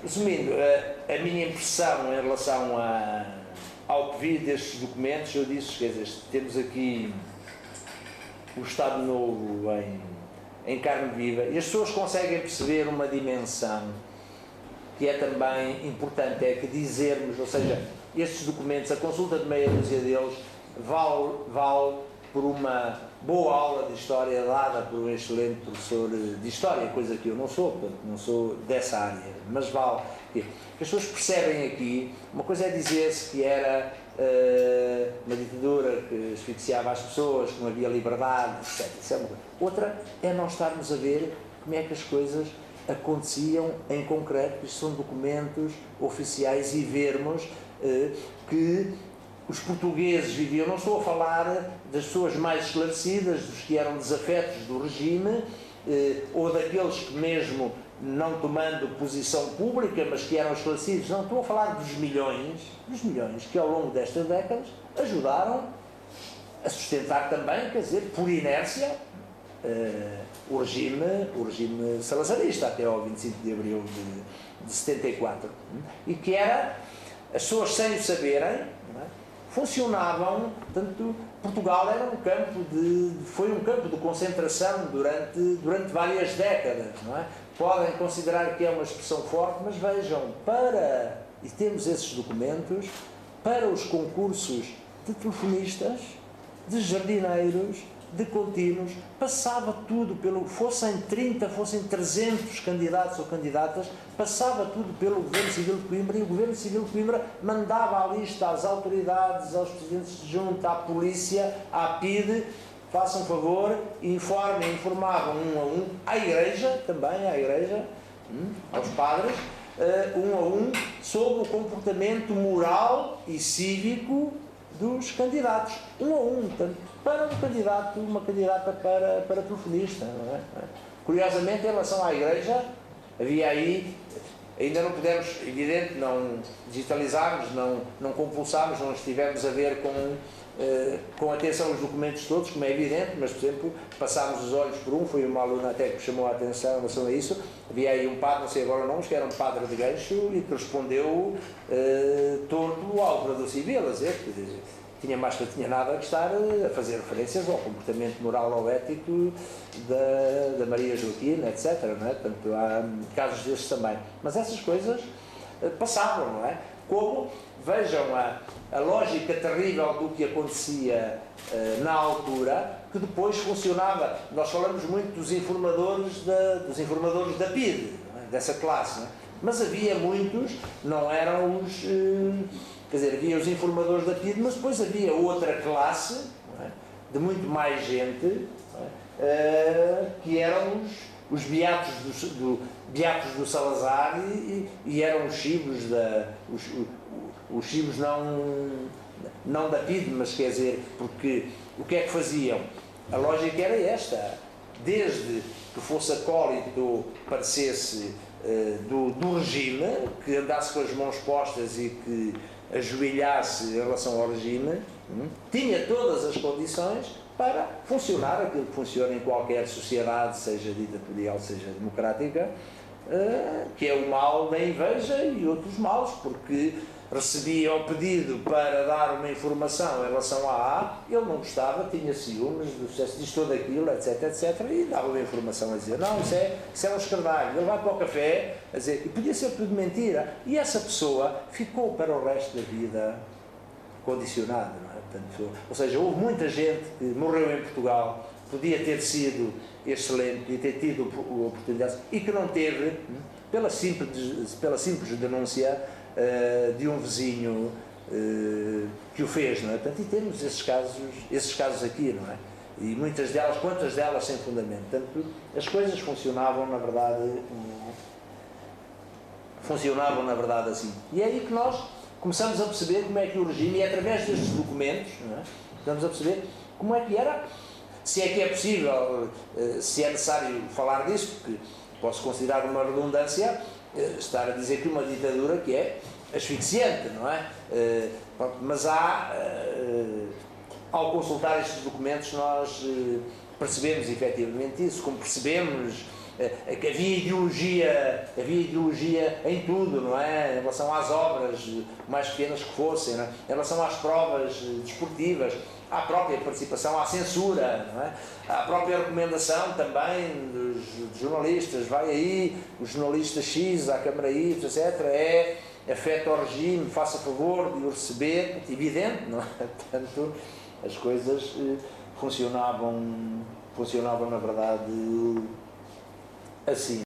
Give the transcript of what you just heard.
Resumindo, a minha impressão em relação ao que vi destes documentos, eu disse, quer dizer, temos aqui o Estado Novo em carne viva, e as pessoas conseguem perceber uma dimensão que é também importante, é que dizermos, ou seja, estes documentos, a consulta de meia dúzia deles, vale por uma boa aula de História dada por um excelente professor de História, coisa que eu não sou, portanto, não sou dessa área, mas vale. As pessoas percebem aqui, uma coisa é dizer-se que era uma ditadura que asfixiava as pessoas, que não havia liberdade, etc. Isso é uma coisa. Outra é nós estarmos a ver como é que as coisas aconteciam em concreto, isto são documentos oficiais, e vermos que os portugueses viviam, não estou a falar das pessoas mais esclarecidas, dos que eram desafetos do regime, ou daqueles que mesmo não tomando posição pública, mas que eram esclarecidos, não, estou a falar dos milhões que ao longo destas décadas ajudaram a sustentar também, quer dizer, por inércia, o regime salazarista até ao 25 de abril de 74, e que era, as pessoas sem o saberem, funcionavam, portanto, Portugal era foi um campo de concentração durante várias décadas, não é? Podem considerar que é uma expressão forte, mas vejam, e temos esses documentos, para os concursos de telefonistas, de jardineiros, de contínuos, passava tudo fossem 30, fossem 300 candidatos ou candidatas, passava tudo pelo Governo Civil de Coimbra, e o Governo Civil de Coimbra mandava a lista às autoridades, aos presidentes de junta, à polícia, à PIDE, façam um favor, informavam um a um, à Igreja, aos padres, um a um, sobre o comportamento moral e cívico dos candidatos, um a um, portanto, para um candidato, uma candidata para telefonista, não é? Curiosamente, em relação à Igreja, havia aí, ainda não pudemos, evidente, não digitalizámos, não compulsámos, não estivemos a ver com atenção os documentos todos, como é evidente, mas, por exemplo, passámos os olhos por foi uma aluna até que chamou a atenção em relação a isso. Havia aí um padre, não sei agora o nome, que era um padre de gancho, e que respondeu torto ao operador civil, a dizer que tinha mais que tinha nada que estar a fazer referências ao comportamento moral ou ético da Maria Joaquina, etc. Não é? Portanto, há casos destes também. Mas essas coisas passavam, não é? Como, vejam a lógica terrível do que acontecia na altura, que depois funcionava. Nós falamos muito dos informadores da PIDE, não é? Dessa classe, não é? Mas havia muitos, não eram os... quer dizer, havia os informadores da PIDE, mas depois havia outra classe, não é? De muito mais gente, não é? Que eram os beatos do Salazar, e eram os chibos os chibos não da PIDE, mas quer dizer, porque o que é que faziam? A lógica era esta, desde que fosse acólito, parecesse do regime, que andasse com as mãos postas e que ajoelhasse em relação ao regime, tinha todas as condições para funcionar aquilo que funciona em qualquer sociedade, seja ditatorial, seja democrática, que é o mal da inveja e outros males, porque recebia o pedido para dar uma informação em relação a A, ele não gostava, tinha ciúmes do sucesso disto ou daquilo, etc, etc, e dava uma informação a dizer, não, isso é um escardalho, ele vai para o café, a dizer, e podia ser tudo mentira, e essa pessoa ficou para o resto da vida condicionada, não é? Portanto, ou seja, houve muita gente que morreu em Portugal, podia ter sido excelente, podia ter tido oportunidades, e que não teve, pela simples denúncia de um vizinho que o fez, não é? Portanto, e temos esses casos aqui, não é? E muitas delas, quantas delas sem fundamento. Portanto, as coisas funcionavam na verdade assim. E é aí que nós começamos a perceber como é que o regime, e através destes documentos, não é? Estamos a perceber como é que era, se é que é possível, se é necessário falar disso, porque posso considerar uma redundância estar a dizer que uma ditadura que é asfixiante, não é? Mas ao consultar estes documentos, nós percebemos efetivamente isso, como percebemos que havia ideologia em tudo, não é? Em relação às obras, mais pequenas que fossem, não é? Em relação às provas desportivas, à própria participação, à censura, não é? À própria recomendação também dos jornalistas, vai aí, o jornalista X à Câmara Y, etc., afeta o regime, faça favor de o receber, evidente, não é? Portanto, as coisas funcionavam na verdade assim.